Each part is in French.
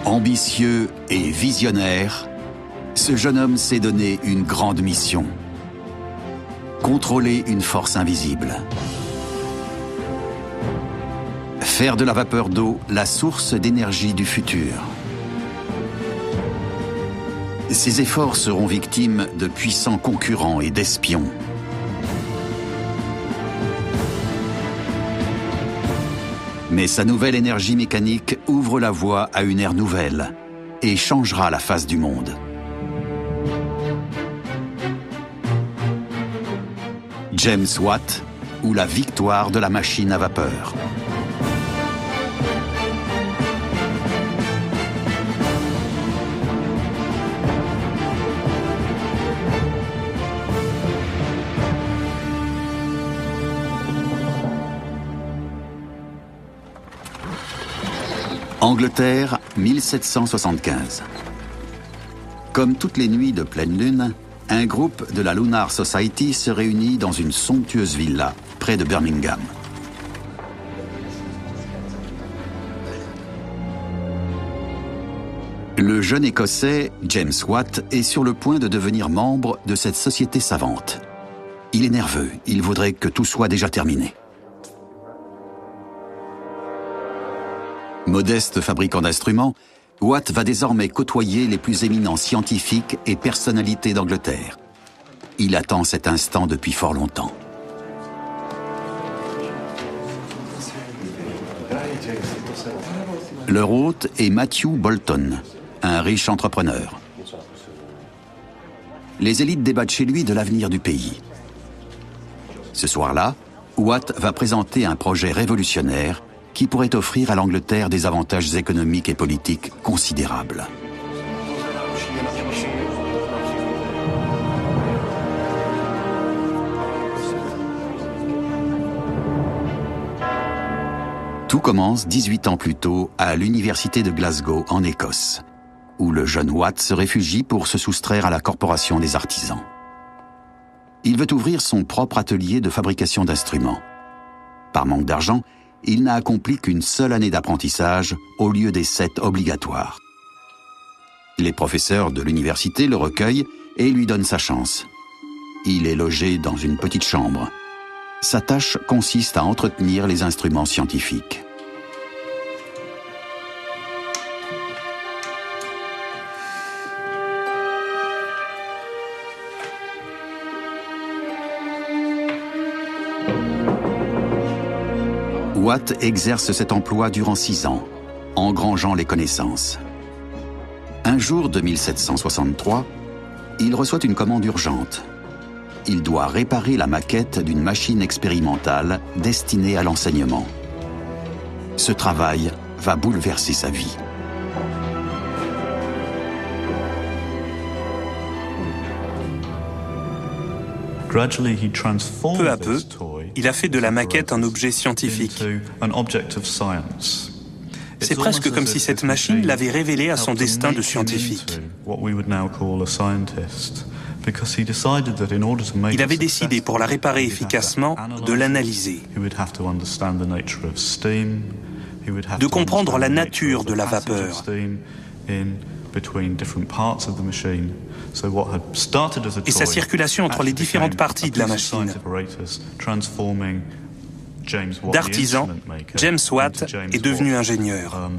Ambitieux et visionnaire, ce jeune homme s'est donné une grande mission. Contrôler une force invisible. Faire de la vapeur d'eau la source d'énergie du futur. Ses efforts seront victimes de puissants concurrents et d'espions. Mais sa nouvelle énergie mécanique ouvre la voie à une ère nouvelle et changera la face du monde. James Watt ou la victoire de la machine à vapeur. Angleterre, 1775. Comme toutes les nuits de pleine lune, un groupe de la Lunar Society se réunit dans une somptueuse villa, près de Birmingham. Le jeune Écossais, James Watt, est sur le point de devenir membre de cette société savante. Il est nerveux, il voudrait que tout soit déjà terminé. Modeste fabricant d'instruments, Watt va désormais côtoyer les plus éminents scientifiques et personnalités d'Angleterre. Il attend cet instant depuis fort longtemps. Leur hôte est Matthew Boulton, un riche entrepreneur. Les élites débattent chez lui de l'avenir du pays. Ce soir-là, Watt va présenter un projet révolutionnaire qui pourrait offrir à l'Angleterre des avantages économiques et politiques considérables. Tout commence 18 ans plus tôt à l'université de Glasgow, en Écosse, où le jeune Watt se réfugie pour se soustraire à la corporation des artisans. Il veut ouvrir son propre atelier de fabrication d'instruments. Par manque d'argent, il n'a accompli qu'une seule année d'apprentissage au lieu des 7 obligatoires. Les professeurs de l'université le recueillent et lui donnent sa chance. Il est logé dans une petite chambre. Sa tâche consiste à entretenir les instruments scientifiques. Watt exerce cet emploi durant 6 ans, engrangeant les connaissances. Un jour de 1763, il reçoit une commande urgente. Il doit réparer la maquette d'une machine expérimentale destinée à l'enseignement. Ce travail va bouleverser sa vie. Peu à peu, il a fait de la maquette un objet scientifique. C'est presque comme si cette machine l'avait révélé à son destin de scientifique. Il avait décidé, pour la réparer efficacement, de l'analyser, de comprendre la nature de la vapeur. Et sa circulation entre les différentes parties de la machine. D'artisan, James Watt est devenu ingénieur.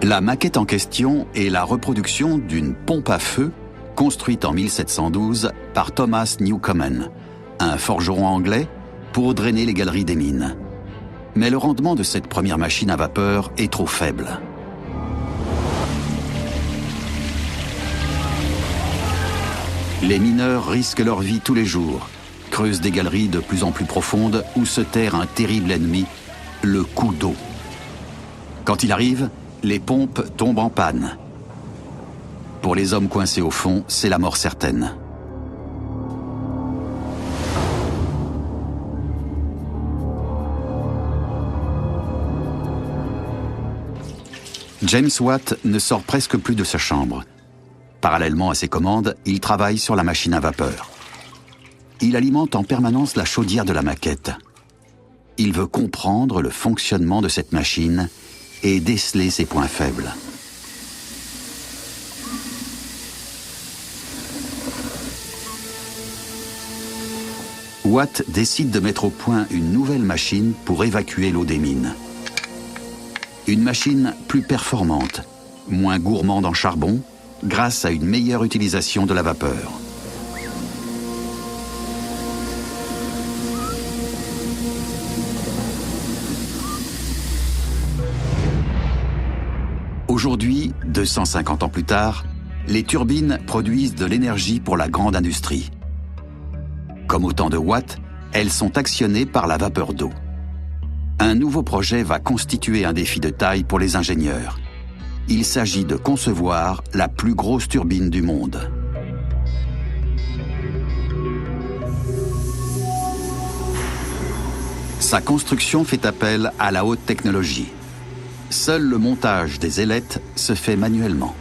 La maquette en question est la reproduction d'une pompe à feu construite en 1712 par Thomas Newcomen, un forgeron anglais, pour drainer les galeries des mines. Mais le rendement de cette première machine à vapeur est trop faible. Les mineurs risquent leur vie tous les jours, creusent des galeries de plus en plus profondes où se terre un terrible ennemi, le coup d'eau. Quand il arrive, les pompes tombent en panne. Pour les hommes coincés au fond, c'est la mort certaine. James Watt ne sort presque plus de sa chambre. Parallèlement à ses commandes, il travaille sur la machine à vapeur. Il alimente en permanence la chaudière de la maquette. Il veut comprendre le fonctionnement de cette machine et déceler ses points faibles. Watt décide de mettre au point une nouvelle machine pour évacuer l'eau des mines. Une machine plus performante, moins gourmande en charbon, grâce à une meilleure utilisation de la vapeur. Aujourd'hui, 250 ans plus tard, les turbines produisent de l'énergie pour la grande industrie. Comme au temps de Watt, elles sont actionnées par la vapeur d'eau. Un nouveau projet va constituer un défi de taille pour les ingénieurs. Il s'agit de concevoir la plus grosse turbine du monde. Sa construction fait appel à la haute technologie. Seul le montage des ailettes se fait manuellement.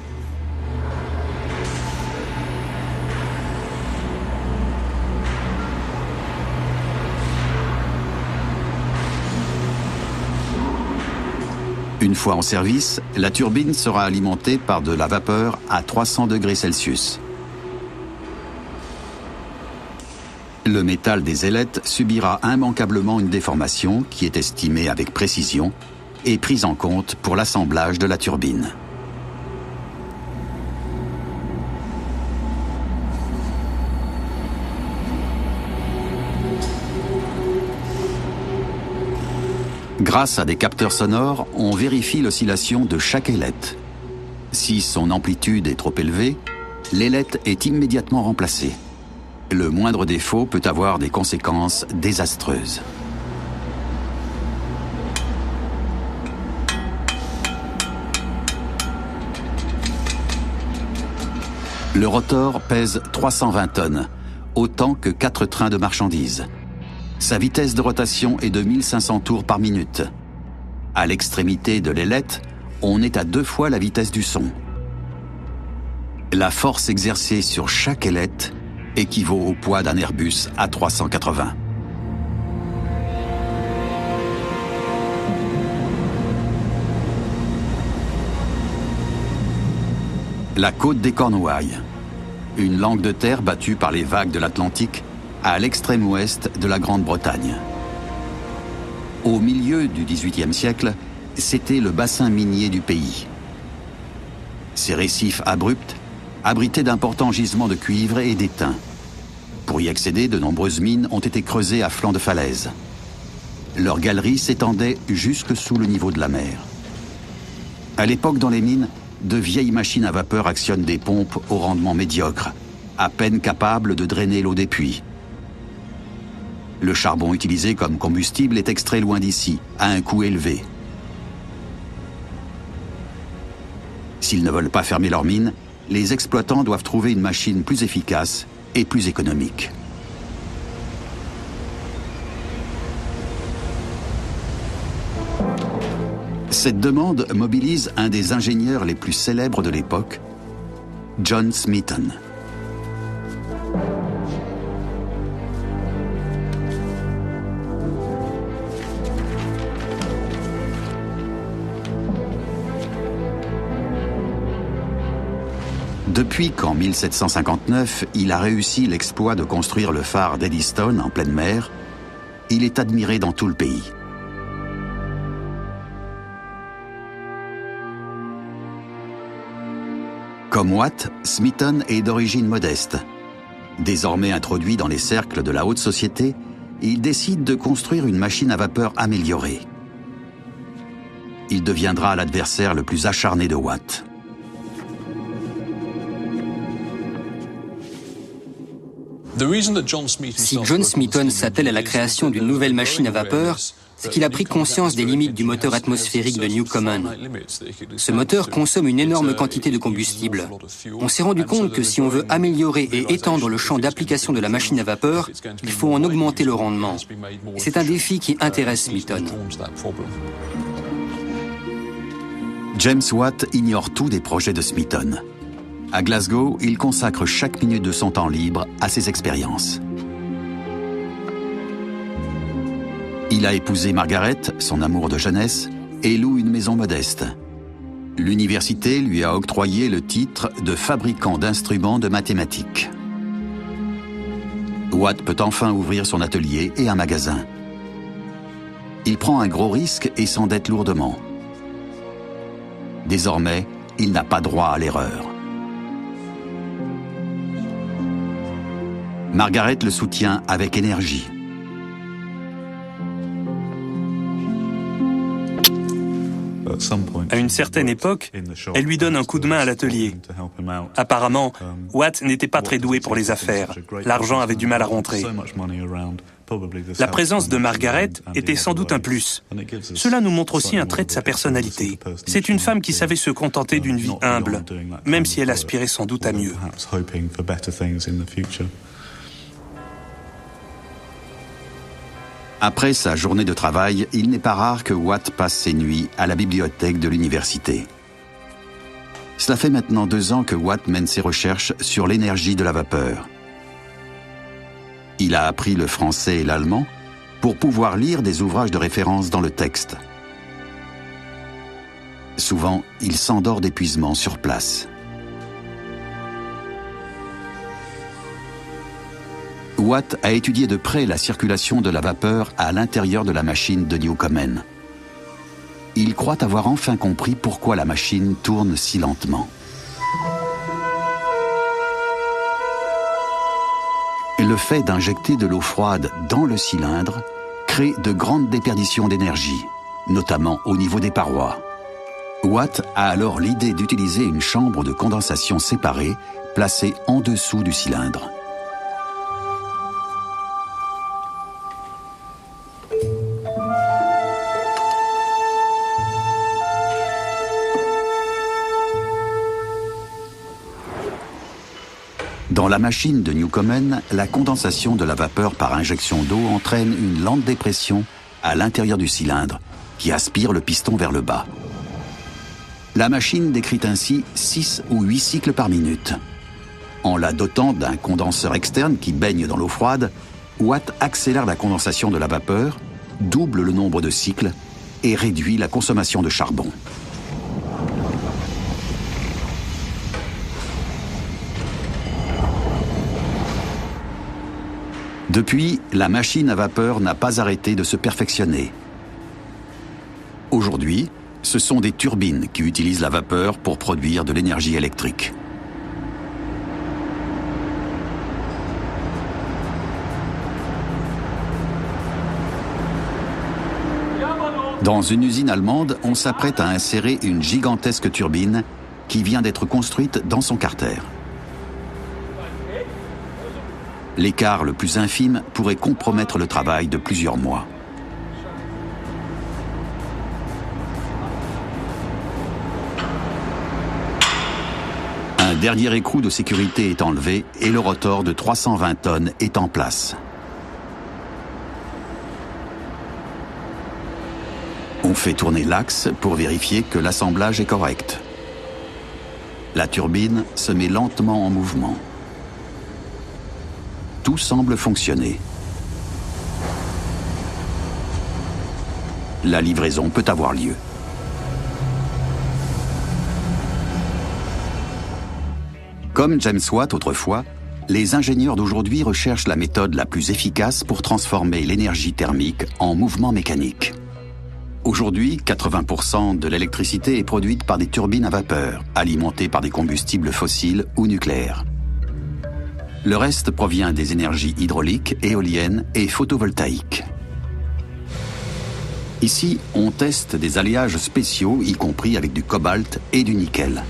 Une fois en service, la turbine sera alimentée par de la vapeur à 300 degrés Celsius. Le métal des ailettes subira immanquablement une déformation qui est estimée avec précision et prise en compte pour l'assemblage de la turbine. Grâce à des capteurs sonores, on vérifie l'oscillation de chaque ailette. Si son amplitude est trop élevée, l'ailette est immédiatement remplacée. Le moindre défaut peut avoir des conséquences désastreuses. Le rotor pèse 320 tonnes, autant que 4 trains de marchandises. Sa vitesse de rotation est de 1500 tours par minute. À l'extrémité de l'ailette, on est à 2 fois la vitesse du son. La force exercée sur chaque ailette équivaut au poids d'un Airbus A380. La côte des Cornouailles, une langue de terre battue par les vagues de l'Atlantique, à l'extrême ouest de la Grande-Bretagne. Au milieu du XVIIIe siècle, c'était le bassin minier du pays. Ces récifs abrupts abritaient d'importants gisements de cuivre et d'étain. Pour y accéder, de nombreuses mines ont été creusées à flanc de falaise. Leurs galeries s'étendaient jusque sous le niveau de la mer. À l'époque, dans les mines, de vieilles machines à vapeur actionnent des pompes au rendement médiocre, à peine capables de drainer l'eau des puits. Le charbon utilisé comme combustible est extrait loin d'ici, à un coût élevé. S'ils ne veulent pas fermer leurs mines, les exploitants doivent trouver une machine plus efficace et plus économique. Cette demande mobilise un des ingénieurs les plus célèbres de l'époque, John Smeaton. Depuis qu'en 1759, il a réussi l'exploit de construire le phare d'Eddystone en pleine mer, il est admiré dans tout le pays. Comme Watt, Smeaton est d'origine modeste. Désormais introduit dans les cercles de la haute société, il décide de construire une machine à vapeur améliorée. Il deviendra l'adversaire le plus acharné de Watt. Si John Smeaton s'attelle à la création d'une nouvelle machine à vapeur, c'est qu'il a pris conscience des limites du moteur atmosphérique de Newcomen. Ce moteur consomme une énorme quantité de combustible. On s'est rendu compte que si on veut améliorer et étendre le champ d'application de la machine à vapeur, il faut en augmenter le rendement. C'est un défi qui intéresse Smeaton. James Watt ignore tout des projets de Smeaton. À Glasgow, il consacre chaque minute de son temps libre à ses expériences. Il a épousé Margaret, son amour de jeunesse, et loue une maison modeste. L'université lui a octroyé le titre de fabricant d'instruments de mathématiques. Watt peut enfin ouvrir son atelier et un magasin. Il prend un gros risque et s'endette lourdement. Désormais, il n'a pas droit à l'erreur. Margaret le soutient avec énergie. À une certaine époque, elle lui donne un coup de main à l'atelier. Apparemment, Watt n'était pas très doué pour les affaires. L'argent avait du mal à rentrer. La présence de Margaret était sans doute un plus. Cela nous montre aussi un trait de sa personnalité. C'est une femme qui savait se contenter d'une vie humble, même si elle aspirait sans doute à mieux. Après sa journée de travail, il n'est pas rare que Watt passe ses nuits à la bibliothèque de l'université. Cela fait maintenant 2 ans que Watt mène ses recherches sur l'énergie de la vapeur. Il a appris le français et l'allemand pour pouvoir lire des ouvrages de référence dans le texte. Souvent, il s'endort d'épuisement sur place. Watt a étudié de près la circulation de la vapeur à l'intérieur de la machine de Newcomen. Il croit avoir enfin compris pourquoi la machine tourne si lentement. Le fait d'injecter de l'eau froide dans le cylindre crée de grandes déperditions d'énergie, notamment au niveau des parois. Watt a alors l'idée d'utiliser une chambre de condensation séparée placée en dessous du cylindre. Dans la machine de Newcomen, la condensation de la vapeur par injection d'eau entraîne une lente dépression à l'intérieur du cylindre qui aspire le piston vers le bas. La machine décrit ainsi 6 ou 8 cycles par minute. En la dotant d'un condenseur externe qui baigne dans l'eau froide, Watt accélère la condensation de la vapeur, double le nombre de cycles et réduit la consommation de charbon. Depuis, la machine à vapeur n'a pas arrêté de se perfectionner. Aujourd'hui, ce sont des turbines qui utilisent la vapeur pour produire de l'énergie électrique. Dans une usine allemande, on s'apprête à insérer une gigantesque turbine qui vient d'être construite dans son carter. L'écart le plus infime pourrait compromettre le travail de plusieurs mois. Un dernier écrou de sécurité est enlevé et le rotor de 320 tonnes est en place. On fait tourner l'axe pour vérifier que l'assemblage est correct. La turbine se met lentement en mouvement. Tout semble fonctionner. La livraison peut avoir lieu. Comme James Watt autrefois, les ingénieurs d'aujourd'hui recherchent la méthode la plus efficace pour transformer l'énergie thermique en mouvement mécanique. Aujourd'hui, 80% de l'électricité est produite par des turbines à vapeur, alimentées par des combustibles fossiles ou nucléaires. Le reste provient des énergies hydrauliques, éoliennes et photovoltaïques. Ici, on teste des alliages spéciaux, y compris avec du cobalt et du nickel.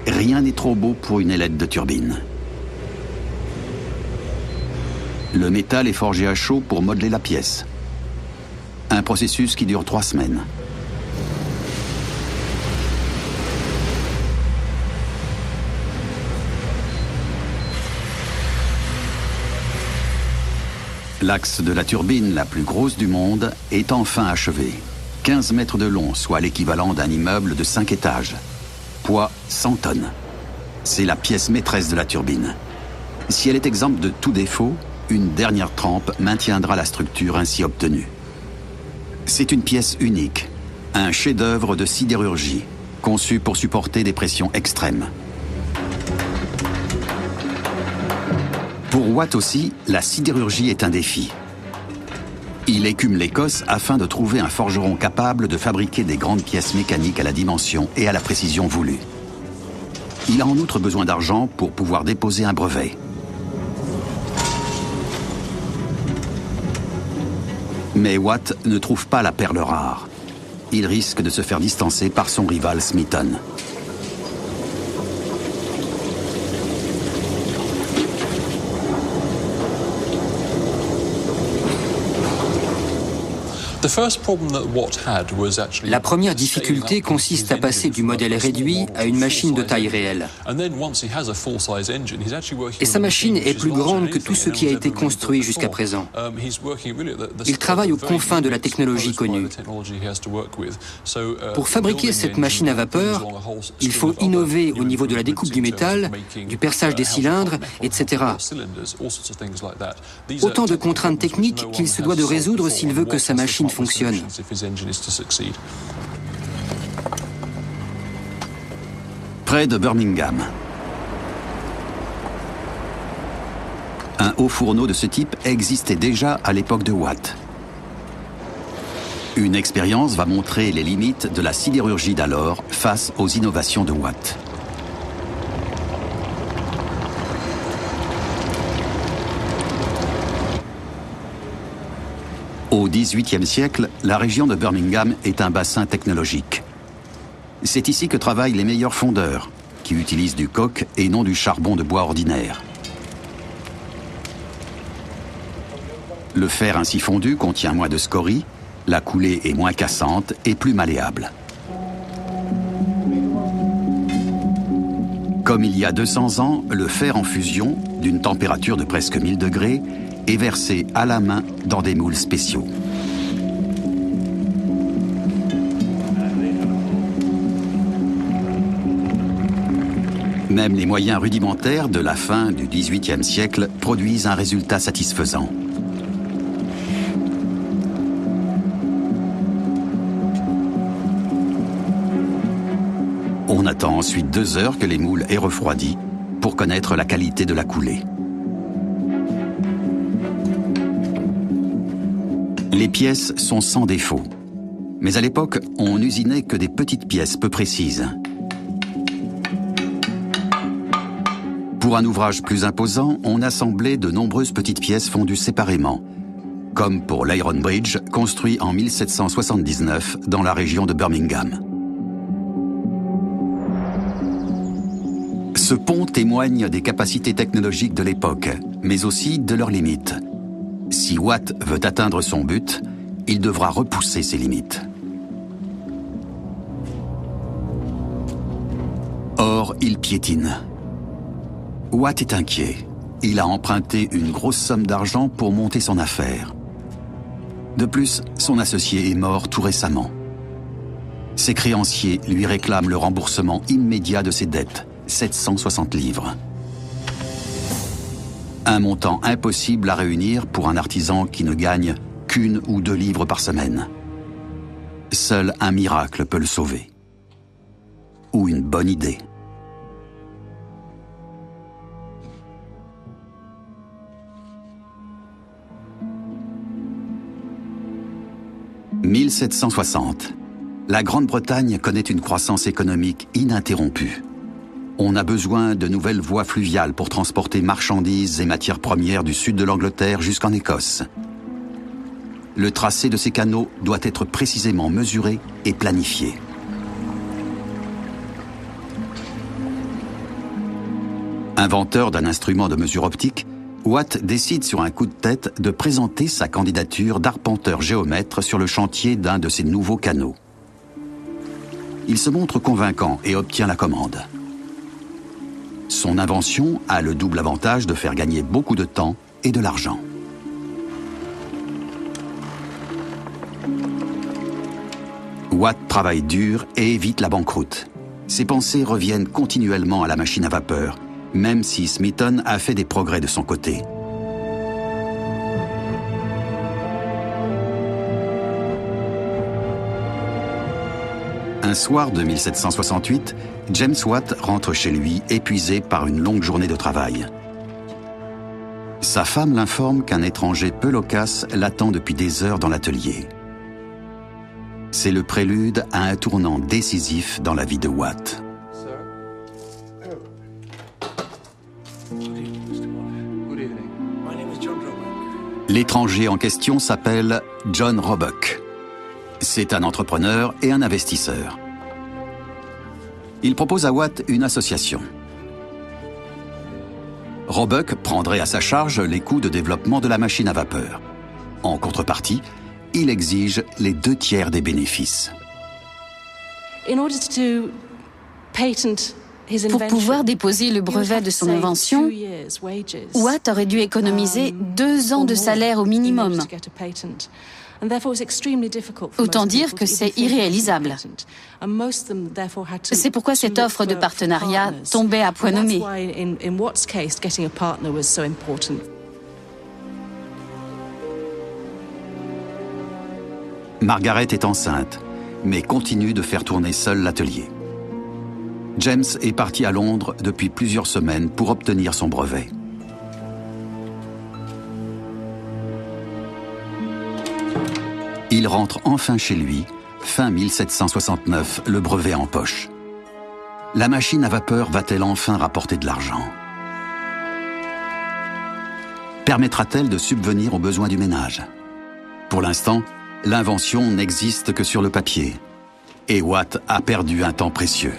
Rien n'est trop beau pour une ailette de turbine. Le métal est forgé à chaud pour modeler la pièce. Un processus qui dure 3 semaines. L'axe de la turbine la plus grosse du monde est enfin achevé. 15 mètres de long, soit l'équivalent d'un immeuble de 5 étages. Poids 100 tonnes. C'est la pièce maîtresse de la turbine. Si elle est exempte de tout défaut, une dernière trempe maintiendra la structure ainsi obtenue. C'est une pièce unique, un chef-d'œuvre de sidérurgie, conçu pour supporter des pressions extrêmes. Pour Watt aussi, la sidérurgie est un défi. Il écume l'Écosse afin de trouver un forgeron capable de fabriquer des grandes pièces mécaniques à la dimension et à la précision voulue. Il a en outre besoin d'argent pour pouvoir déposer un brevet. Mais Watt ne trouve pas la perle rare. Il risque de se faire distancer par son rival Smeaton. La première difficulté consiste à passer du modèle réduit à une machine de taille réelle. Et sa machine est plus grande que tout ce qui a été construit jusqu'à présent. Il travaille aux confins de la technologie connue. Pour fabriquer cette machine à vapeur, il faut innover au niveau de la découpe du métal, du perçage des cylindres, etc. Autant de contraintes techniques qu'il se doit de résoudre s'il veut que sa machine fonctionne. Près de Birmingham. Un haut fourneau de ce type existait déjà à l'époque de Watt. Une expérience va montrer les limites de la sidérurgie d'alors face aux innovations de Watt. Au XVIIIe siècle, la région de Birmingham est un bassin technologique. C'est ici que travaillent les meilleurs fondeurs, qui utilisent du coke et non du charbon de bois ordinaire. Le fer ainsi fondu contient moins de scories, la coulée est moins cassante et plus malléable. Comme il y a 200 ans, le fer en fusion, d'une température de presque 1000 degrés, est versé à la main dans des moules spéciaux. Même les moyens rudimentaires de la fin du XVIIIe siècle produisent un résultat satisfaisant. On attend ensuite 2 heures que les moules aient refroidi pour connaître la qualité de la coulée. Les pièces sont sans défaut. Mais à l'époque, on n'usinait que des petites pièces peu précises. Pour un ouvrage plus imposant, on assemblait de nombreuses petites pièces fondues séparément, comme pour l'Iron Bridge, construit en 1779 dans la région de Birmingham. Ce pont témoigne des capacités technologiques de l'époque, mais aussi de leurs limites. Si Watt veut atteindre son but, il devra repousser ses limites. Or, il piétine. Watt est inquiet. Il a emprunté une grosse somme d'argent pour monter son affaire. De plus, son associé est mort tout récemment. Ses créanciers lui réclament le remboursement immédiat de ses dettes, 760 livres. Un montant impossible à réunir pour un artisan qui ne gagne qu'1 ou 2 livres par semaine. Seul un miracle peut le sauver. Ou une bonne idée. « 1760. La Grande-Bretagne connaît une croissance économique ininterrompue. On a besoin de nouvelles voies fluviales pour transporter marchandises et matières premières du sud de l'Angleterre jusqu'en Écosse. Le tracé de ces canaux doit être précisément mesuré et planifié. Inventeur d'un instrument de mesure optique, Watt décide sur un coup de tête de présenter sa candidature d'arpenteur géomètre sur le chantier d'un de ces nouveaux canaux. Il se montre convaincant et obtient la commande. Son invention a le double avantage de faire gagner beaucoup de temps et de l'argent. Watt travaille dur et évite la banqueroute. Ses pensées reviennent continuellement à la machine à vapeur, même si Smeaton a fait des progrès de son côté. Un soir de 1768, James Watt rentre chez lui épuisé par une longue journée de travail. Sa femme l'informe qu'un étranger peu loquace l'attend depuis des heures dans l'atelier. C'est le prélude à un tournant décisif dans la vie de Watt. L'étranger en question s'appelle John Roebuck. C'est un entrepreneur et un investisseur. Il propose à Watt une association. Roebuck prendrait à sa charge les coûts de développement de la machine à vapeur. En contrepartie, il exige les 2/3 des bénéfices. Pour pouvoir déposer le brevet de son invention, Watt aurait dû économiser 2 ans de salaire au minimum. Autant dire que c'est irréalisable. C'est pourquoi cette offre de partenariat tombait à point nommé. Margaret est enceinte, mais continue de faire tourner seule l'atelier. James est parti à Londres depuis plusieurs semaines pour obtenir son brevet. Il rentre enfin chez lui, fin 1769, le brevet en poche. La machine à vapeur va-t-elle enfin rapporter de l'argent? Permettra-t-elle de subvenir aux besoins du ménage? Pour l'instant, l'invention n'existe que sur le papier. Et Watt a perdu un temps précieux.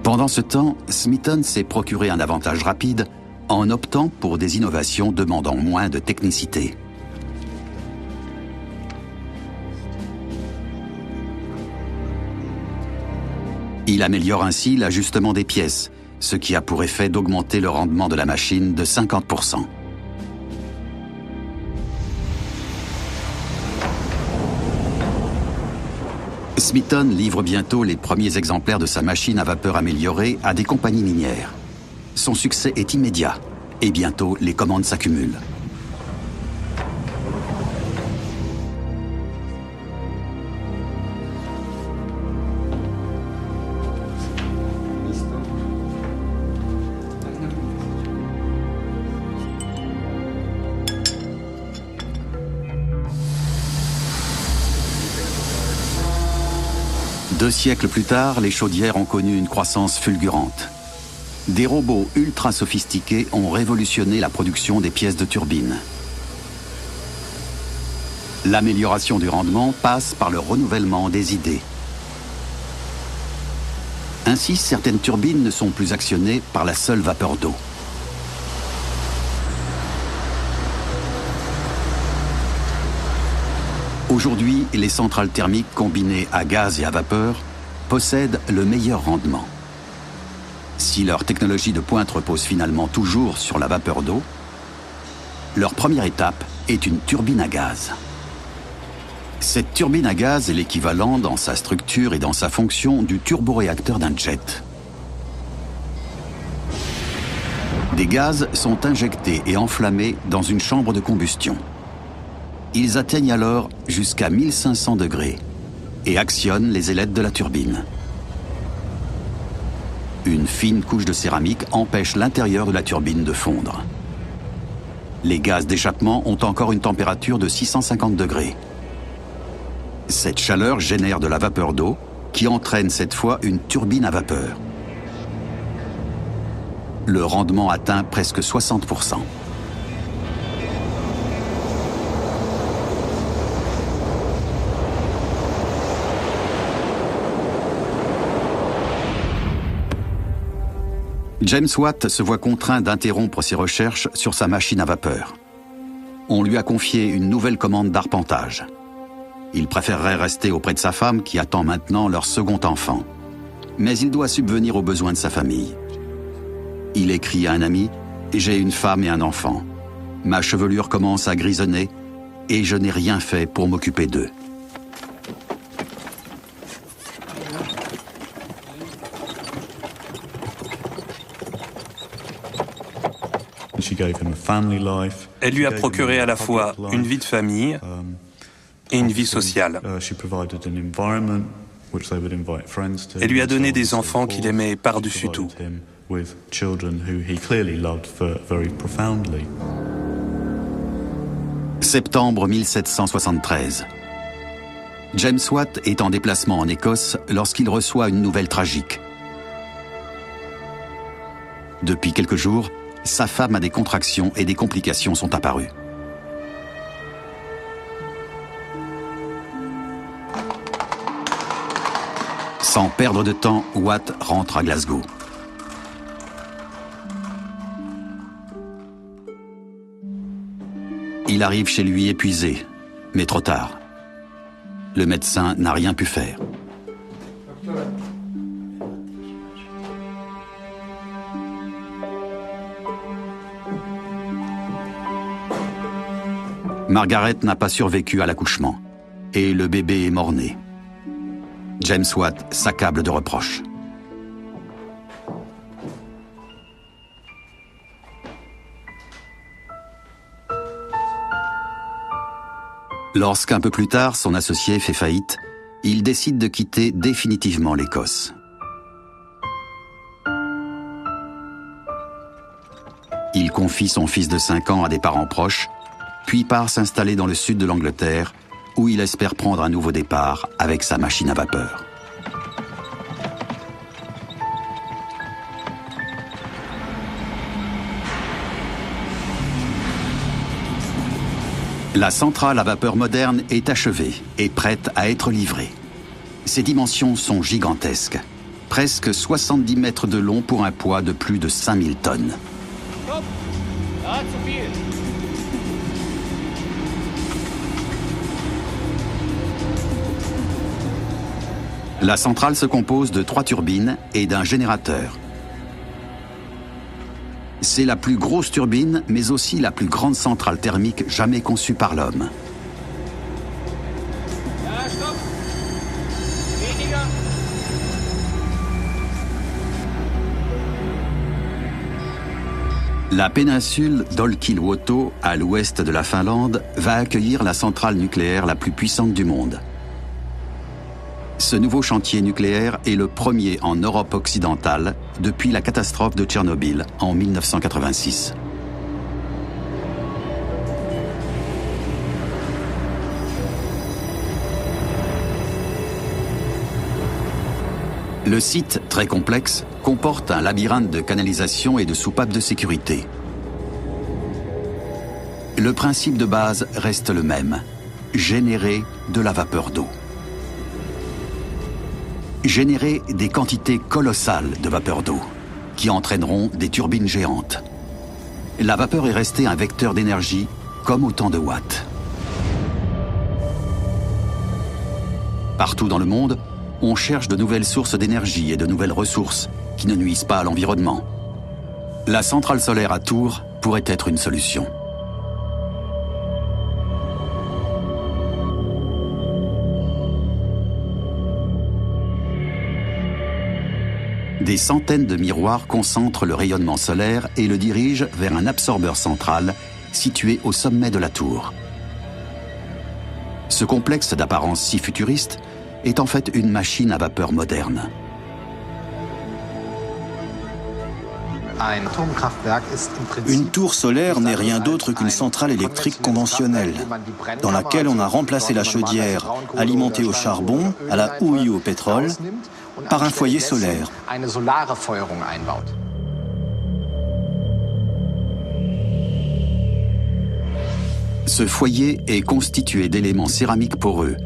Pendant ce temps, Smeaton s'est procuré un avantage rapide en optant pour des innovations demandant moins de technicité. Il améliore ainsi l'ajustement des pièces, ce qui a pour effet d'augmenter le rendement de la machine de 50%. Smeaton livre bientôt les premiers exemplaires de sa machine à vapeur améliorée à des compagnies minières. Son succès est immédiat et bientôt les commandes s'accumulent. Deux siècles plus tard, les chaudières ont connu une croissance fulgurante. Des robots ultra sophistiqués ont révolutionné la production des pièces de turbine. L'amélioration du rendement passe par le renouvellement des idées. Ainsi, certaines turbines ne sont plus actionnées par la seule vapeur d'eau. Aujourd'hui, les centrales thermiques combinées à gaz et à vapeur possèdent le meilleur rendement. Si leur technologie de pointe repose finalement toujours sur la vapeur d'eau, leur première étape est une turbine à gaz. Cette turbine à gaz est l'équivalent dans sa structure et dans sa fonction du turboréacteur d'un jet. Des gaz sont injectés et enflammés dans une chambre de combustion. Ils atteignent alors jusqu'à 1500 degrés et actionnent les ailettes de la turbine. Une fine couche de céramique empêche l'intérieur de la turbine de fondre. Les gaz d'échappement ont encore une température de 650 degrés. Cette chaleur génère de la vapeur d'eau qui entraîne cette fois une turbine à vapeur. Le rendement atteint presque 60%. James Watt se voit contraint d'interrompre ses recherches sur sa machine à vapeur. On lui a confié une nouvelle commande d'arpentage. Il préférerait rester auprès de sa femme qui attend maintenant leur second enfant. Mais il doit subvenir aux besoins de sa famille. Il écrit à un ami « J'ai une femme et un enfant. Ma chevelure commence à grisonner et je n'ai rien fait pour m'occuper d'eux. » Elle lui a procuré à la fois une vie de famille et une vie sociale. Elle lui a donné des enfants qu'il aimait par-dessus tout. Septembre 1773. James Watt est en déplacement en Écosse lorsqu'il reçoit une nouvelle tragique. Depuis quelques jours, sa femme a des contractions et des complications sont apparues. Sans perdre de temps, Watt rentre à Glasgow. Il arrive chez lui épuisé, mais trop tard. Le médecin n'a rien pu faire. Margaret n'a pas survécu à l'accouchement et le bébé est mort-né. James Watt s'accable de reproches. Lorsqu'un peu plus tard, son associé fait faillite, il décide de quitter définitivement l'Écosse. Il confie son fils de 5 ans à des parents proches, puis part s'installer dans le sud de l'Angleterre, où il espère prendre un nouveau départ avec sa machine à vapeur. La centrale à vapeur moderne est achevée et prête à être livrée. Ses dimensions sont gigantesques. Presque 70 mètres de long pour un poids de plus de 5000 tonnes. La centrale se compose de 3 turbines et d'un générateur. C'est la plus grosse turbine, mais aussi la plus grande centrale thermique jamais conçue par l'homme. La péninsule d'Olkiluoto, à l'ouest de la Finlande, va accueillir la centrale nucléaire la plus puissante du monde. Ce nouveau chantier nucléaire est le premier en Europe occidentale depuis la catastrophe de Tchernobyl en 1986. Le site, très complexe, comporte un labyrinthe de canalisations et de soupapes de sécurité. Le principe de base reste le même, générer de la vapeur d'eau. Générer des quantités colossales de vapeur d'eau, qui entraîneront des turbines géantes. La vapeur est restée un vecteur d'énergie, comme au temps de Watt. Partout dans le monde, on cherche de nouvelles sources d'énergie et de nouvelles ressources qui ne nuisent pas à l'environnement. La centrale solaire à Tours pourrait être une solution. Des centaines de miroirs concentrent le rayonnement solaire et le dirigent vers un absorbeur central situé au sommet de la tour. Ce complexe d'apparence si futuriste est en fait une machine à vapeur moderne. Une tour solaire n'est rien d'autre qu'une centrale électrique conventionnelle, dans laquelle on a remplacé la chaudière alimentée au charbon, à la houille ou au pétrole, par un foyer solaire. Ce foyer est constitué d'éléments céramiques poreux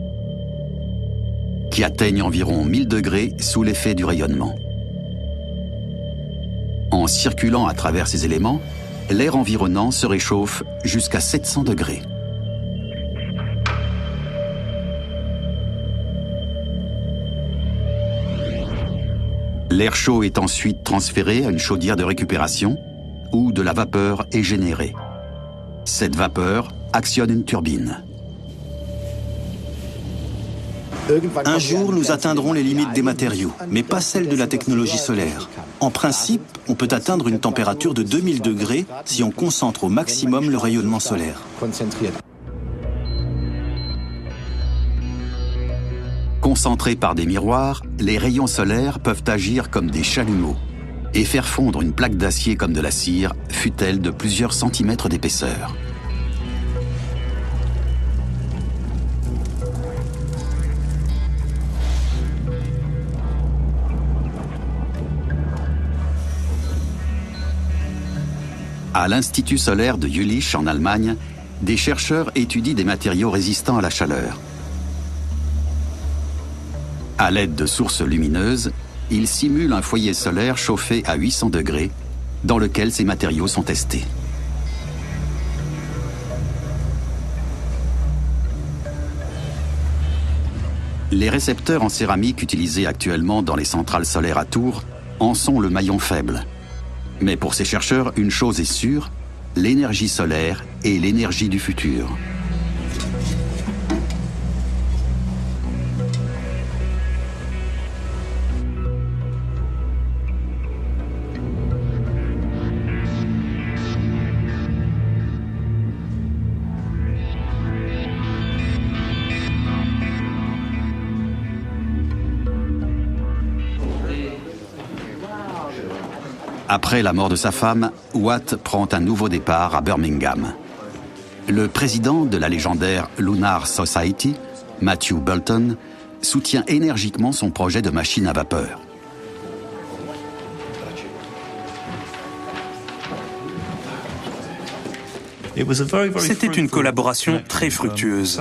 qui atteignent environ 1000 degrés sous l'effet du rayonnement. En circulant à travers ces éléments, l'air environnant se réchauffe jusqu'à 700 degrés. L'air chaud est ensuite transféré à une chaudière de récupération où de la vapeur est générée. Cette vapeur actionne une turbine. Un jour, nous atteindrons les limites des matériaux, mais pas celles de la technologie solaire. En principe, on peut atteindre une température de 2000 degrés si on concentre au maximum le rayonnement solaire. Concentrés par des miroirs, les rayons solaires peuvent agir comme des chalumeaux et faire fondre une plaque d'acier comme de la cire, fût-elle de plusieurs centimètres d'épaisseur. À l'Institut solaire de Jülich en Allemagne, des chercheurs étudient des matériaux résistants à la chaleur. À l'aide de sources lumineuses, ils simulent un foyer solaire chauffé à 800 degrés, dans lequel ces matériaux sont testés. Les récepteurs en céramique utilisés actuellement dans les centrales solaires à Tours en sont le maillon faible. Mais pour ces chercheurs, une chose est sûre, l'énergie solaire est l'énergie du futur. Après la mort de sa femme, Watt prend un nouveau départ à Birmingham. Le président de la légendaire Lunar Society, Matthew Boulton, soutient énergiquement son projet de machine à vapeur. C'était une collaboration très fructueuse.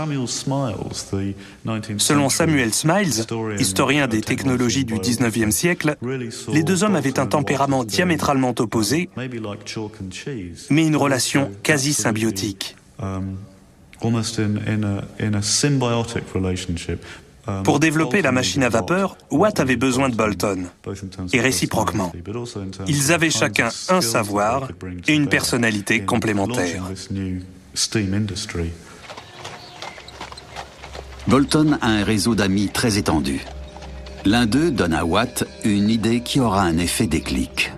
Selon Samuel Smiles, historien des technologies du XIXe siècle, les deux hommes avaient un tempérament diamétralement opposé, mais une relation quasi symbiotique. Pour développer la machine à vapeur, Watt avait besoin de Boulton, et réciproquement. Ils avaient chacun un savoir et une personnalité complémentaires. Boulton a un réseau d'amis très étendu. L'un d'eux donne à Watt une idée qui aura un effet déclic.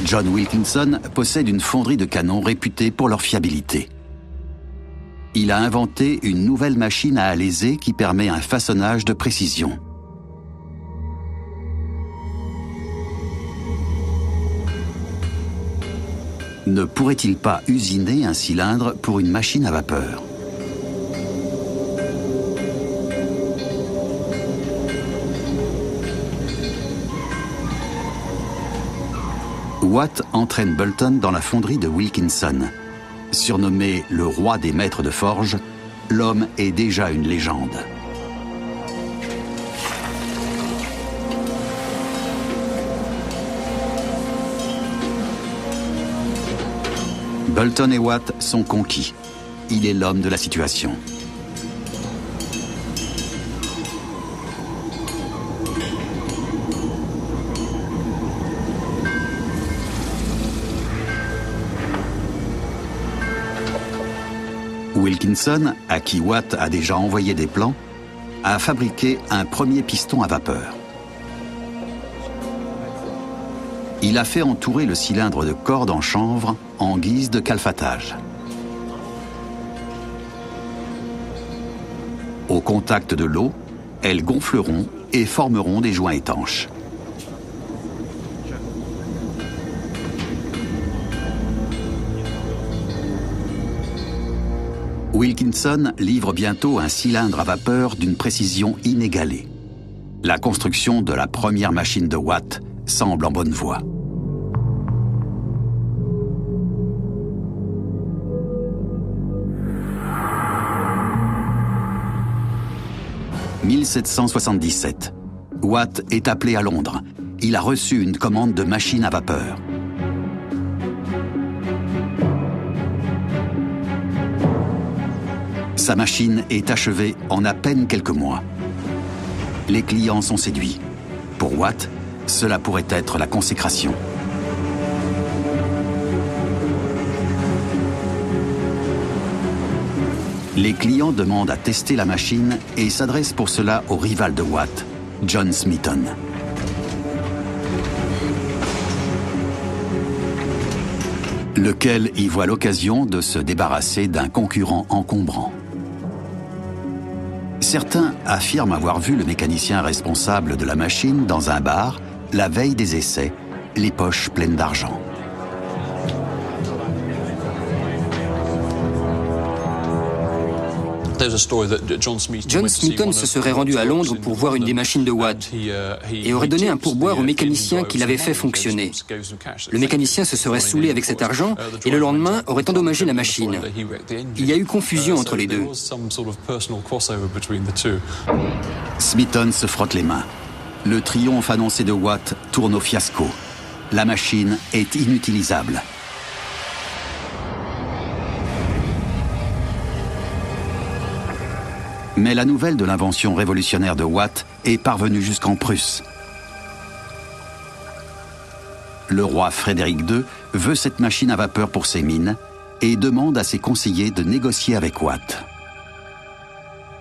John Wilkinson possède une fonderie de canons réputée pour leur fiabilité. Il a inventé une nouvelle machine à alésé qui permet un façonnage de précision. Ne pourrait-il pas usiner un cylindre pour une machine à vapeur ? Watt entraîne Boulton dans la fonderie de Wilkinson. Surnommé le roi des maîtres de forge, l'homme est déjà une légende. Boulton et Watt sont conquis. Il est l'homme de la situation. Wilkinson, à qui Watt a déjà envoyé des plans, a fabriqué un premier piston à vapeur. Il a fait entourer le cylindre de corde en chanvre en guise de calfatage. Au contact de l'eau, elles gonfleront et formeront des joints étanches. Wilkinson livre bientôt un cylindre à vapeur d'une précision inégalée. La construction de la première machine de Watt semble en bonne voie. « 1777. Watt est appelé à Londres. Il a reçu une commande de machine à vapeur. Sa machine est achevée en à peine quelques mois. Les clients sont séduits. Pour Watt, cela pourrait être la consécration. Les clients demandent à tester la machine et s'adressent pour cela au rival de Watt, John Smeaton. Lequel y voit l'occasion de se débarrasser d'un concurrent encombrant. Certains affirment avoir vu le mécanicien responsable de la machine dans un bar la veille des essais, les poches pleines d'argent. John Smeaton se serait rendu à Londres pour voir une des machines de Watt et aurait donné un pourboire au mécanicien qui l'avait fait fonctionner. Le mécanicien se serait saoulé avec cet argent et le lendemain aurait endommagé la machine. Il y a eu confusion entre les deux. Smeaton se frotte les mains. Le triomphe annoncé de Watt tourne au fiasco. La machine est inutilisable. Mais la nouvelle de l'invention révolutionnaire de Watt est parvenue jusqu'en Prusse. Le roi Frédéric II veut cette machine à vapeur pour ses mines et demande à ses conseillers de négocier avec Watt.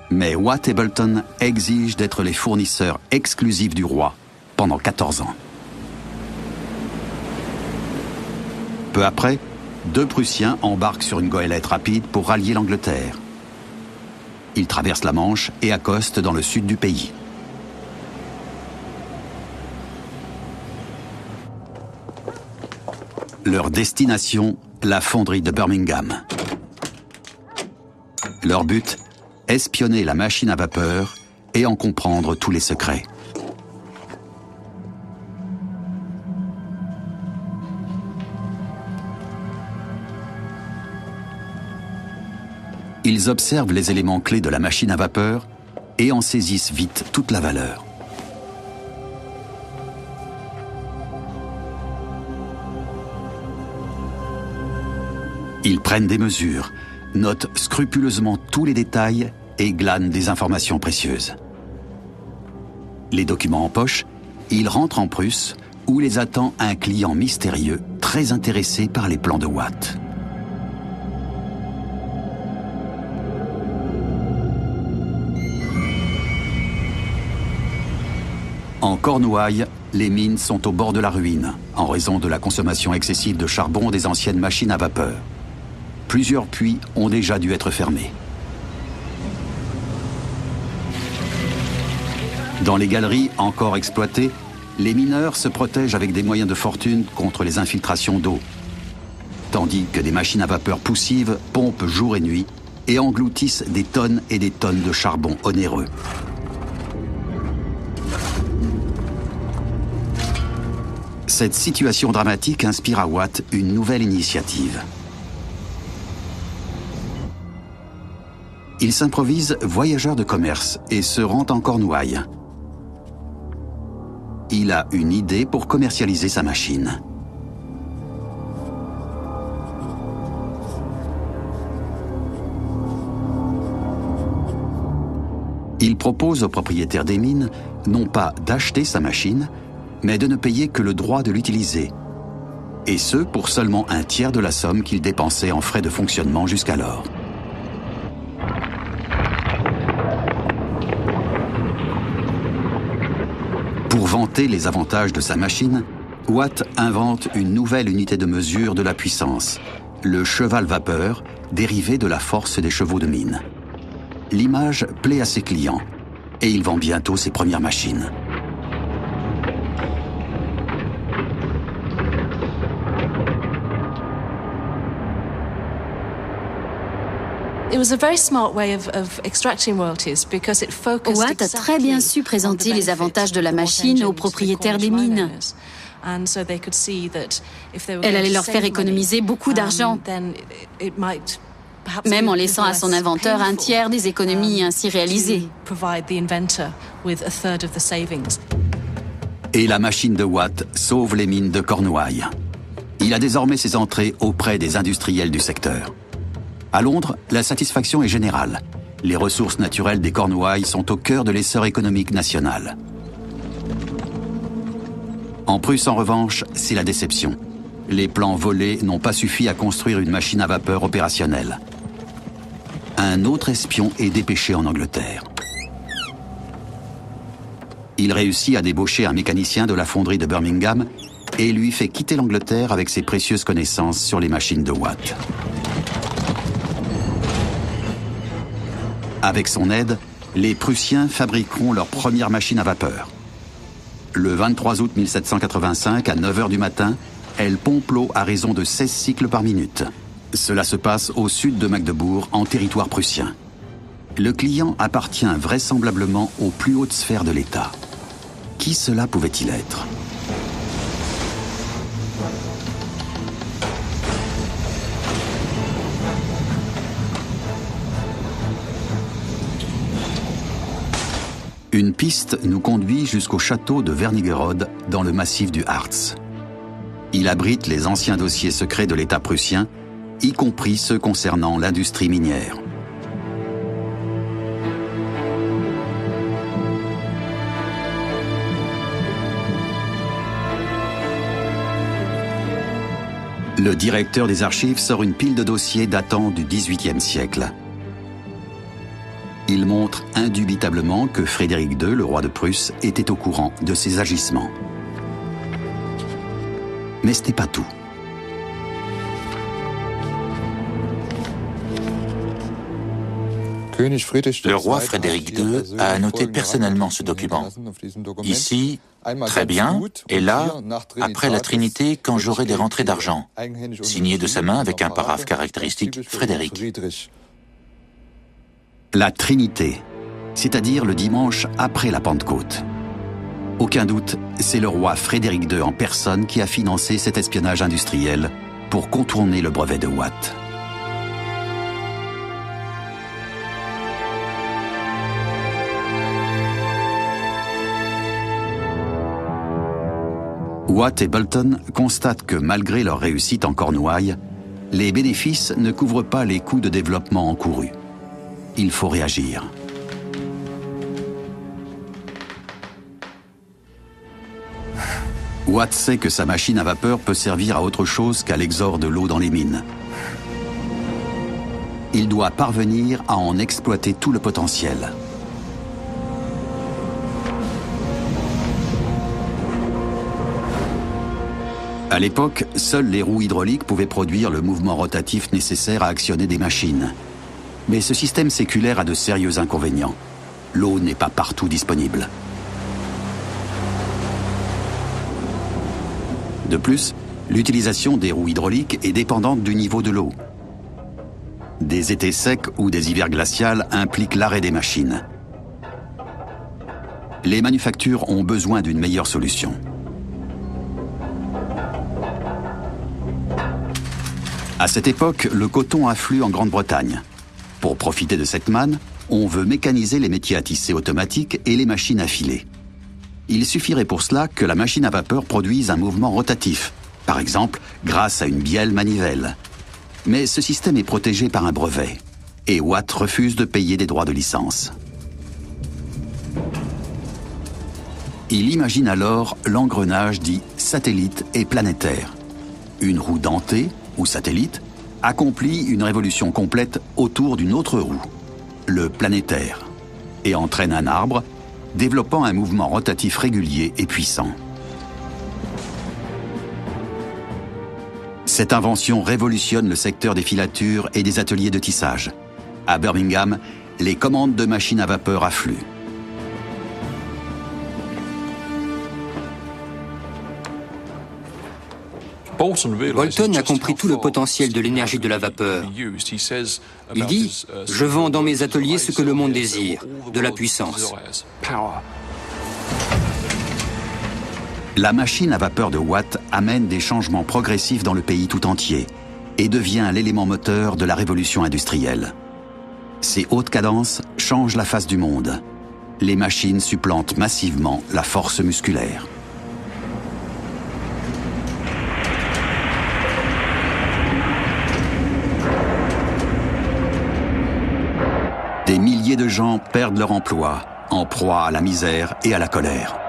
Mais Watt et Boulton exigent d'être les fournisseurs exclusifs du roi pendant 14 ans. Peu après, 2 Prussiens embarquent sur une goélette rapide pour rallier l'Angleterre. Ils traversent la Manche et accostent dans le sud du pays. Leur destination, la fonderie de Birmingham. Leur but, espionner la machine à vapeur et en comprendre tous les secrets. Ils observent les éléments clés de la machine à vapeur et en saisissent vite toute la valeur. Ils prennent des mesures, notent scrupuleusement tous les détails et glanent des informations précieuses. Les documents en poche, ils rentrent en Prusse où les attend un client mystérieux très intéressé par les plans de Watt. En Cornouailles, les mines sont au bord de la ruine, en raison de la consommation excessive de charbon des anciennes machines à vapeur. Plusieurs puits ont déjà dû être fermés. Dans les galeries encore exploitées, les mineurs se protègent avec des moyens de fortune contre les infiltrations d'eau, tandis que des machines à vapeur poussives pompent jour et nuit et engloutissent des tonnes et des tonnes de charbon onéreux. Cette situation dramatique inspire à Watt une nouvelle initiative. Il s'improvise voyageur de commerce et se rend en Cornouailles. Il a une idée pour commercialiser sa machine. Il propose au propriétaire des mines non pas d'acheter sa machine, mais de ne payer que le droit de l'utiliser, et ce pour seulement un tiers de la somme qu'il dépensait en frais de fonctionnement jusqu'alors. Pour vanter les avantages de sa machine, Watt invente une nouvelle unité de mesure de la puissance, le cheval vapeur, dérivé de la force des chevaux de mine. L'image plaît à ses clients, et il vend bientôt ses premières machines. Watt a très bien su présenter les avantages de la machine aux propriétaires des mines. Elle allait leur faire économiser beaucoup d'argent, même en laissant à son inventeur un tiers des économies ainsi réalisées. Et la machine de Watt sauve les mines de Cornouailles. Il a désormais ses entrées auprès des industriels du secteur. À Londres, la satisfaction est générale. Les ressources naturelles des Cornouailles sont au cœur de l'essor économique national. En Prusse, en revanche, c'est la déception. Les plans volés n'ont pas suffi à construire une machine à vapeur opérationnelle. un autre espion est dépêché en Angleterre. Il réussit à débaucher un mécanicien de la fonderie de Birmingham et lui fait quitter l'Angleterre avec ses précieuses connaissances sur les machines de Watt. Avec son aide, les Prussiens fabriqueront leur première machine à vapeur. Le 23 août 1785, à 9 h du matin, elle pompe l'eau à raison de 16 cycles par minute. Cela se passe au sud de Magdebourg, en territoire prussien. Le client appartient vraisemblablement aux plus hautes sphères de l'État. Qui cela pouvait-il être ? Une piste nous conduit jusqu'au château de Wernigerode dans le massif du Harz. Il abrite les anciens dossiers secrets de l'État prussien, y compris ceux concernant l'industrie minière. Le directeur des archives sort une pile de dossiers datant du XVIIIe siècle. Il montre indubitablement que Frédéric II, le roi de Prusse, était au courant de ses agissements. Mais ce n'est pas tout. Le roi Frédéric II a annoté personnellement ce document. Ici, très bien, et là, après la Trinité, quand j'aurai des rentrées d'argent. Signé de sa main avec un paraphe caractéristique, Frédéric. La Trinité, c'est-à-dire le dimanche après la Pentecôte. Aucun doute, c'est le roi Frédéric II en personne qui a financé cet espionnage industriel pour contourner le brevet de Watt. Watt et Boulton constatent que malgré leur réussite en Cornouailles, les bénéfices ne couvrent pas les coûts de développement encourus. Il faut réagir. Watt sait que sa machine à vapeur peut servir à autre chose qu'à l'exor de l'eau dans les mines. Il doit parvenir à en exploiter tout le potentiel. À l'époque, seules les roues hydrauliques pouvaient produire le mouvement rotatif nécessaire à actionner des machines. Mais ce système séculaire a de sérieux inconvénients. L'eau n'est pas partout disponible. De plus, l'utilisation des roues hydrauliques est dépendante du niveau de l'eau. Des étés secs ou des hivers glacials impliquent l'arrêt des machines. Les manufactures ont besoin d'une meilleure solution. À cette époque, le coton afflue en Grande-Bretagne. Pour profiter de cette manne, on veut mécaniser les métiers à tisser automatiques et les machines à filer. Il suffirait pour cela que la machine à vapeur produise un mouvement rotatif, par exemple grâce à une bielle manivelle. Mais ce système est protégé par un brevet, et Watt refuse de payer des droits de licence. Il imagine alors l'engrenage dit satellite et planétaire. Une roue dentée, ou satellite, accomplit une révolution complète autour d'une autre roue, le planétaire, et entraîne un arbre, développant un mouvement rotatif régulier et puissant. Cette invention révolutionne le secteur des filatures et des ateliers de tissage. À Birmingham, les commandes de machines à vapeur affluent. Boulton a compris tout le potentiel de l'énergie de la vapeur. Il dit « Je vends dans mes ateliers ce que le monde désire, de la puissance ». La machine à vapeur de Watt amène des changements progressifs dans le pays tout entier et devient l'élément moteur de la révolution industrielle. Ces hautes cadences changent la face du monde. Les machines supplantent massivement la force musculaire. Des milliers de gens perdent leur emploi, en proie à la misère et à la colère.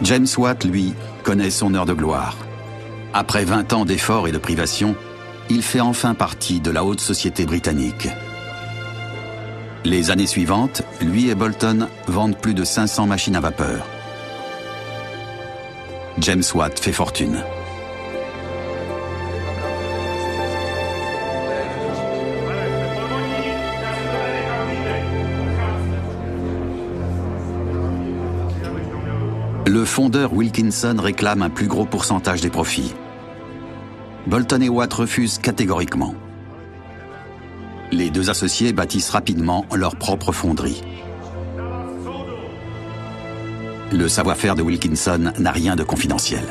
James Watt, lui, connaît son heure de gloire. Après 20 ans d'efforts et de privations, il fait enfin partie de la haute société britannique. Les années suivantes, lui et Boulton vendent plus de 500 machines à vapeur. James Watt fait fortune. Le fondeur Wilkinson réclame un plus gros pourcentage des profits. Boulton et Watt refusent catégoriquement. Les deux associés bâtissent rapidement leur propre fonderie. Le savoir-faire de Wilkinson n'a rien de confidentiel.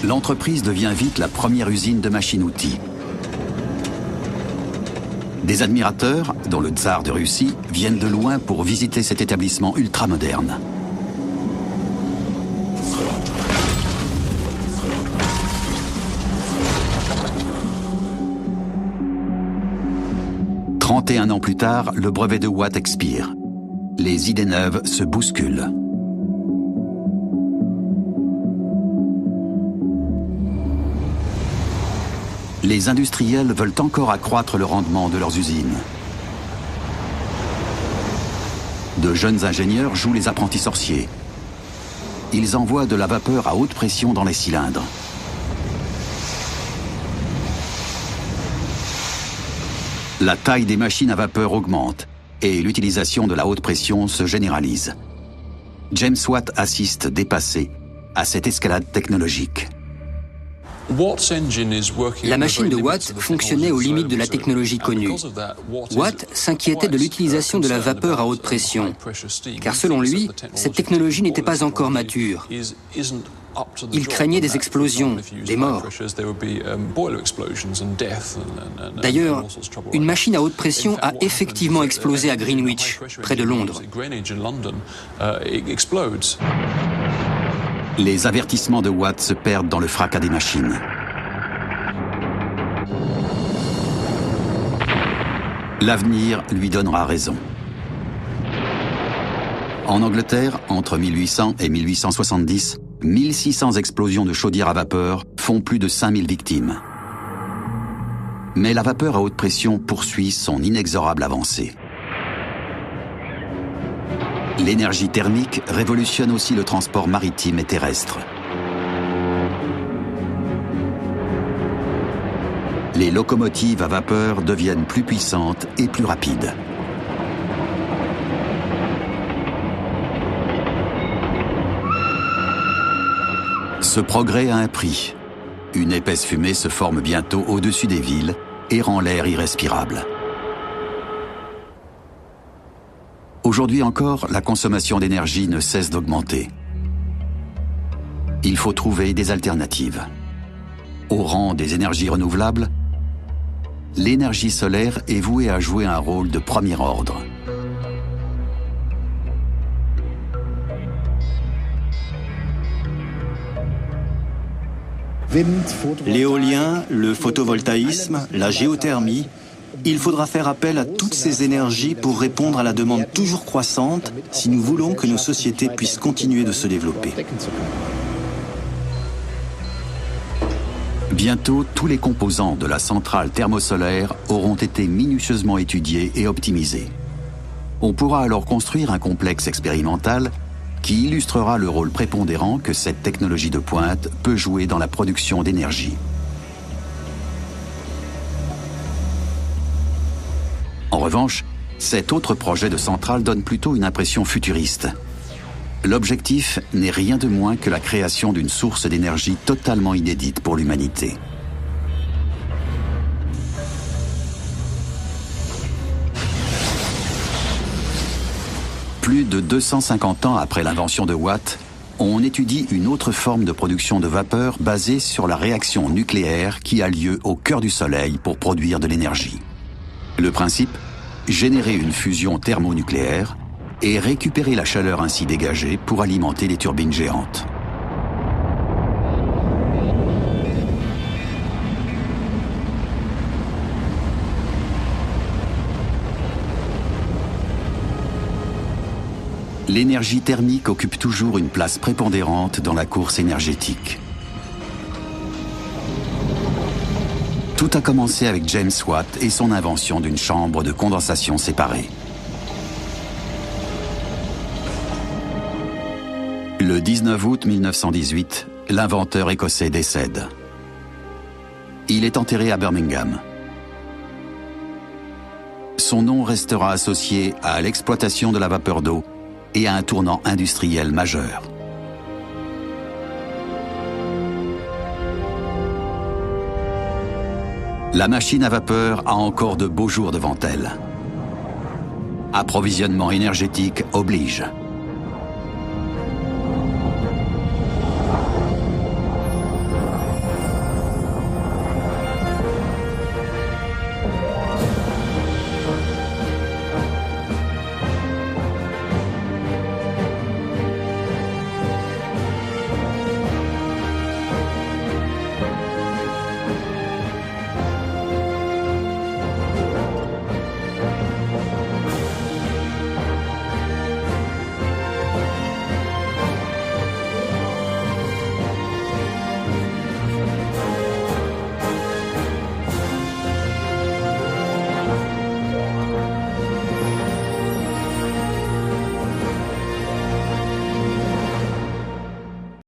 L'entreprise devient vite la première usine de machines-outils. Des admirateurs, dont le tsar de Russie, viennent de loin pour visiter cet établissement ultramoderne. « 31 ans plus tard, le brevet de Watt expire. Les idées neuves se bousculent. Les industriels veulent encore accroître le rendement de leurs usines. De jeunes ingénieurs jouent les apprentis sorciers. Ils envoient de la vapeur à haute pression dans les cylindres. La taille des machines à vapeur augmente et l'utilisation de la haute pression se généralise. James Watt assiste dépassé à cette escalade technologique. La machine de Watt fonctionnait aux limites de la technologie connue. Watt s'inquiétait de l'utilisation de la vapeur à haute pression, car selon lui, cette technologie n'était pas encore mature. Il craignait des explosions, des morts. D'ailleurs, une machine à haute pression a effectivement explosé à Greenwich, près de Londres. Les avertissements de Watt se perdent dans le fracas des machines. L'avenir lui donnera raison. En Angleterre, entre 1800 et 1870, 1600 explosions de chaudières à vapeur font plus de 5000 victimes. Mais la vapeur à haute pression poursuit son inexorable avancée. L'énergie thermique révolutionne aussi le transport maritime et terrestre. Les locomotives à vapeur deviennent plus puissantes et plus rapides. Ce progrès a un prix. Une épaisse fumée se forme bientôt au-dessus des villes et rend l'air irrespirable. Aujourd'hui encore, la consommation d'énergie ne cesse d'augmenter. Il faut trouver des alternatives. Au rang des énergies renouvelables, l'énergie solaire est vouée à jouer un rôle de premier ordre. L'éolien, le photovoltaïsme, la géothermie, il faudra faire appel à toutes ces énergies pour répondre à la demande toujours croissante si nous voulons que nos sociétés puissent continuer de se développer. Bientôt, tous les composants de la centrale thermosolaire auront été minutieusement étudiés et optimisés. On pourra alors construire un complexe expérimental qui illustrera le rôle prépondérant que cette technologie de pointe peut jouer dans la production d'énergie. En revanche, cet autre projet de centrale donne plutôt une impression futuriste. L'objectif n'est rien de moins que la création d'une source d'énergie totalement inédite pour l'humanité. Plus de 250 ans après l'invention de Watt, on étudie une autre forme de production de vapeur basée sur la réaction nucléaire qui a lieu au cœur du Soleil pour produire de l'énergie. Le principe, générer une fusion thermonucléaire et récupérer la chaleur ainsi dégagée pour alimenter les turbines géantes. l'énergie thermique occupe toujours une place prépondérante dans la course énergétique. Tout a commencé avec James Watt et son invention d'une chambre de condensation séparée. Le 19 août 1918, l'inventeur écossais décède. Il est enterré à Birmingham. Son nom restera associé à l'exploitation de la vapeur d'eau et à un tournant industriel majeur. La machine à vapeur a encore de beaux jours devant elle. Approvisionnement énergétique oblige.